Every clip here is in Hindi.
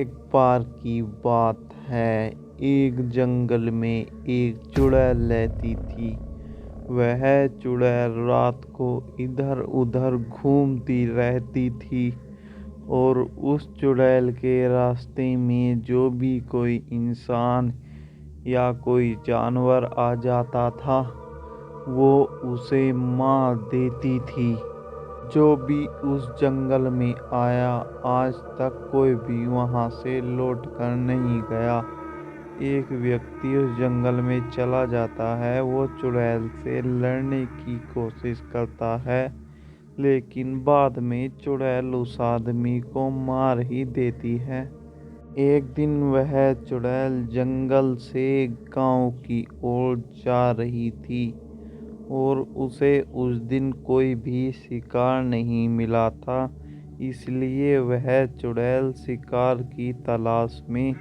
एक बार की बात है, एक जंगल में एक चुड़ैल रहती थी। वह चुड़ैल रात को इधर उधर घूमती रहती थी और उस चुड़ैल के रास्ते में जो भी कोई इंसान या कोई जानवर आ जाता था, वो उसे मार देती थी। जो भी उस जंगल में आया, आज तक कोई भी वहां से लौट कर नहीं गया। एक व्यक्ति उस जंगल में चला जाता है, वो चुड़ैल से लड़ने की कोशिश करता है, लेकिन बाद में चुड़ैल उस आदमी को मार ही देती है। एक दिन वह चुड़ैल जंगल से गांव की ओर जा रही थी और उसे उस दिन कोई भी शिकार नहीं मिला था, इसलिए वह चुड़ैल शिकार की तलाश में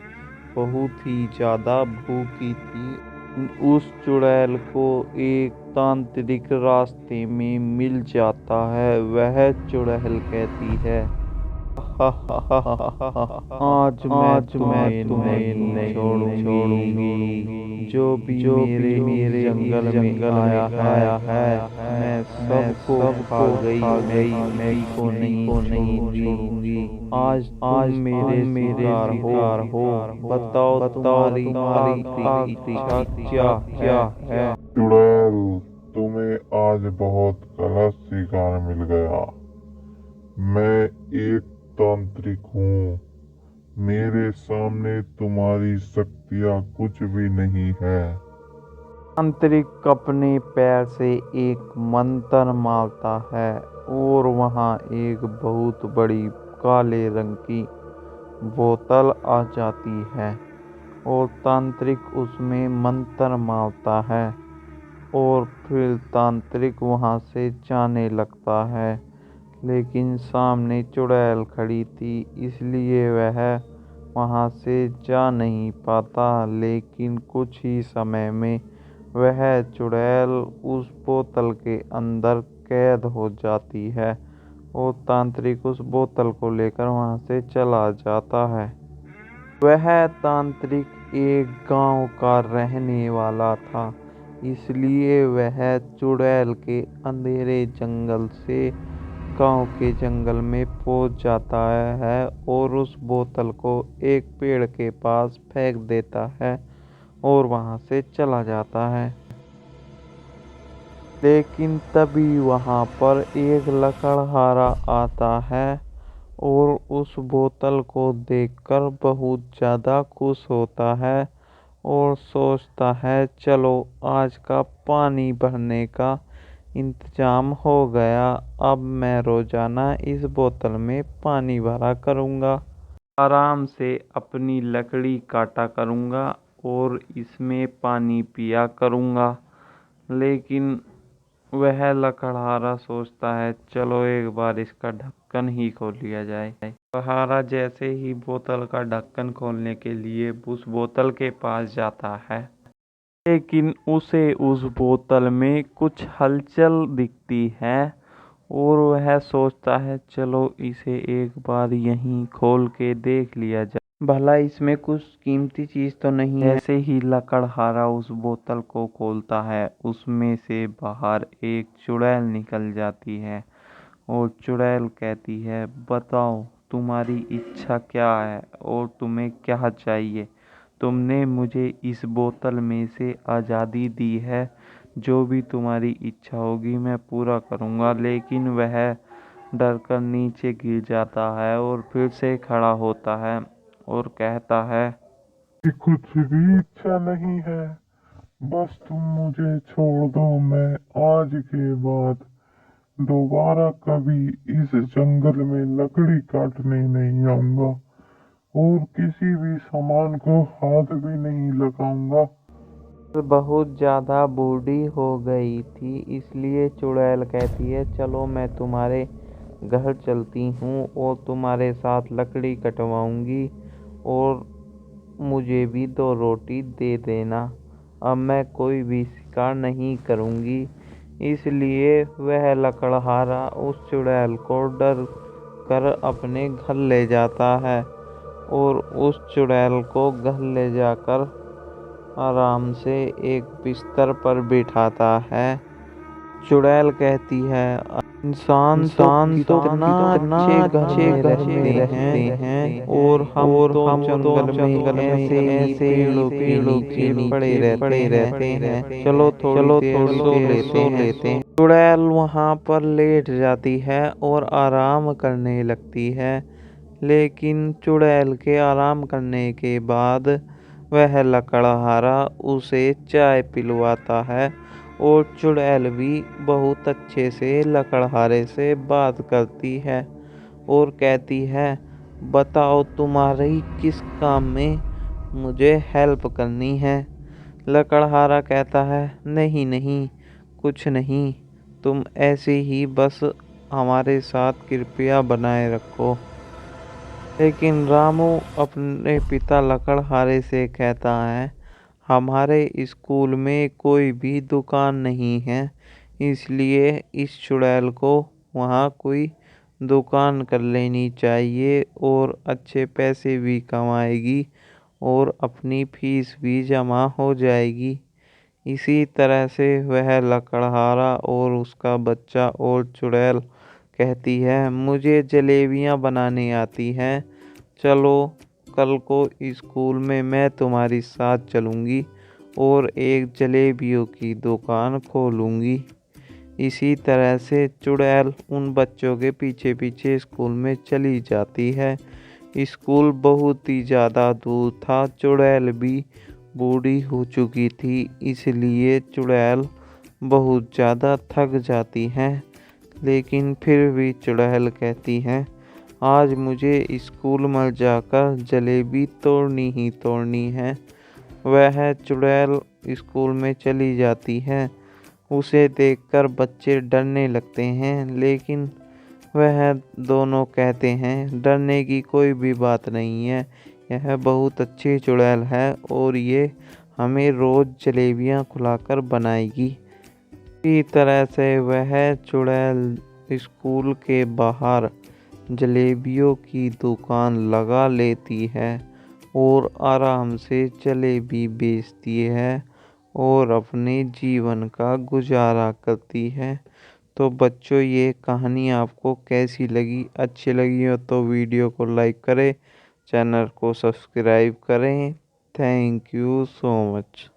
बहुत ही ज़्यादा भूखी थी। उस चुड़ैल को एक तांत्रिक रास्ते में मिल जाता है। वह चुड़ैल कहती है, आज मैं तुम्हें नहीं छोड़ूंगी। जो भी मेरे जंगल में आया है, मैं सबको खा गई, मैं किसी को नहीं छोड़ूंगी। आज तुम मेरे शिकार हो। बताओ तुम्हारी आखिरी इच्छा क्या है? चुड़ैल, तुम्हें आज बहुत गलत शिकार मिल गया। मैं एक तांत्रिक हूँ। मेरे सामने तुम्हारी शक्तियाँ कुछ भी नहीं है। तांत्रिक अपने पैर से एक मंत्र मारता है और वहाँ एक बहुत बड़ी काले रंग की बोतल आ जाती है और तांत्रिक उसमें मंत्र मारता है और फिर तांत्रिक वहाँ से जाने लगता है। लेकिन सामने चुड़ैल खड़ी थी, इसलिए वह वहाँ से जा नहीं पाता। लेकिन कुछ ही समय में वह चुड़ैल उस बोतल के अंदर कैद हो जाती है और तांत्रिक उस बोतल को लेकर वहाँ से चला जाता है। वह तांत्रिक एक गांव का रहने वाला था, इसलिए वह चुड़ैल के अंधेरे जंगल से गांव के जंगल में पहुंच जाता है और उस बोतल को एक पेड़ के पास फेंक देता है और वहां से चला जाता है। लेकिन तभी वहां पर एक लकड़हारा आता है और उस बोतल को देखकर बहुत ज़्यादा खुश होता है और सोचता है, चलो आज का पानी भरने का इंतजाम हो गया। अब मैं रोजाना इस बोतल में पानी भरा करूँगा, आराम से अपनी लकड़ी काटा करूँगा और इसमें पानी पिया करूँगा। लेकिन वह लकड़हारा सोचता है, चलो एक बार इसका ढक्कन ही खोल लिया जाए। लकड़हारा जैसे ही बोतल का ढक्कन खोलने के लिए उस बोतल के पास जाता है, लेकिन उसे उस बोतल में कुछ हलचल दिखती है और वह सोचता है, चलो इसे एक बार यहीं खोल के देख लिया जाए, भला इसमें कुछ कीमती चीज़ तो नहीं है। ऐसे ही लकड़हारा उस बोतल को खोलता है, उसमें से बाहर एक चुड़ैल निकल जाती है और चुड़ैल कहती है, बताओ तुम्हारी इच्छा क्या है और तुम्हें क्या चाहिए। तुमने मुझे इस बोतल में से आज़ादी दी है, जो भी तुम्हारी इच्छा होगी मैं पूरा करूँगा। लेकिन वह डर कर नीचे गिर जाता है और फिर से खड़ा होता है और कहता है, कि कुछ भी इच्छा नहीं है। बस तुम मुझे छोड़ दो। मैं आज के बाद दोबारा कभी इस जंगल में लकड़ी काटने नहीं आऊंगा और किसी भी सामान को हाथ भी नहीं लगाऊंगा। बहुत ज़्यादा बूढ़ी हो गई थी, इसलिए चुड़ैल कहती है, चलो मैं तुम्हारे घर चलती हूँ और तुम्हारे साथ लकड़ी कटवाऊंगी और मुझे भी 2 रोटी दे देना। अब मैं कोई भी शिकार नहीं करूँगी। इसलिए वह लकड़हारा उस चुड़ैल को डर कर अपने घर ले जाता है और उस चुड़ैल को घर ले जाकर आराम से एक बिस्तर पर बिठाता है। चुड़ैल कहती है, इंसान तो कितना अच्छे घर में रहते हैं और हम तो जंगल में ऐसे ही पेड़ों के नीचे पड़े रहते हैं। चलो थोड़ी देर सो लेते हैं। चुड़ैल वहाँ पर लेट जाती है और आराम करने लगती है। लेकिन चुड़ैल के आराम करने के बाद वह लकड़हारा उसे चाय पिलवाता है और चुड़ैल भी बहुत अच्छे से लकड़हारे से बात करती है और कहती है, बताओ तुम्हारी किस काम में मुझे हेल्प करनी है। लकड़हारा कहता है, नहीं नहीं, कुछ नहीं, तुम ऐसे ही बस हमारे साथ कृपया बनाए रखो। लेकिन रामू अपने पिता लकड़हारे से कहता है, हमारे स्कूल में कोई भी दुकान नहीं है, इसलिए इस चुड़ैल को वहाँ कोई दुकान कर लेनी चाहिए और अच्छे पैसे भी कमाएगी और अपनी फीस भी जमा हो जाएगी। इसी तरह से वह लकड़हारा और उसका बच्चा और चुड़ैल कहती है, मुझे जलेबियाँ बनाने आती हैं, चलो कल को स्कूल में मैं तुम्हारी साथ चलूँगी और एक जलेबियों की दुकान खोलूँगी। इसी तरह से चुड़ैल उन बच्चों के पीछे पीछे स्कूल में चली जाती है। स्कूल बहुत ही ज़्यादा दूर था। चुड़ैल भी बूढ़ी हो चुकी थी, इसलिए चुड़ैल बहुत ज़्यादा थक जाती है। लेकिन फिर भी चुड़ैल कहती है, आज मुझे स्कूल में जाकर जलेबी तोड़नी ही तोड़नी है। वह चुड़ैल स्कूल में चली जाती है। उसे देखकर बच्चे डरने लगते हैं, लेकिन वह दोनों कहते हैं, डरने की कोई भी बात नहीं है, यह बहुत अच्छी चुड़ैल है और ये हमें रोज़ जलेबियाँ खिलाकर बनाएगी। इसी तरह से वह चुड़ैल स्कूल के बाहर जलेबियों की दुकान लगा लेती है और आराम से जलेबी बेचती है और अपने जीवन का गुजारा करती है। तो बच्चों, ये कहानी आपको कैसी लगी? अच्छी लगी हो तो वीडियो को लाइक करें, चैनल को सब्सक्राइब करें। Thank you so much.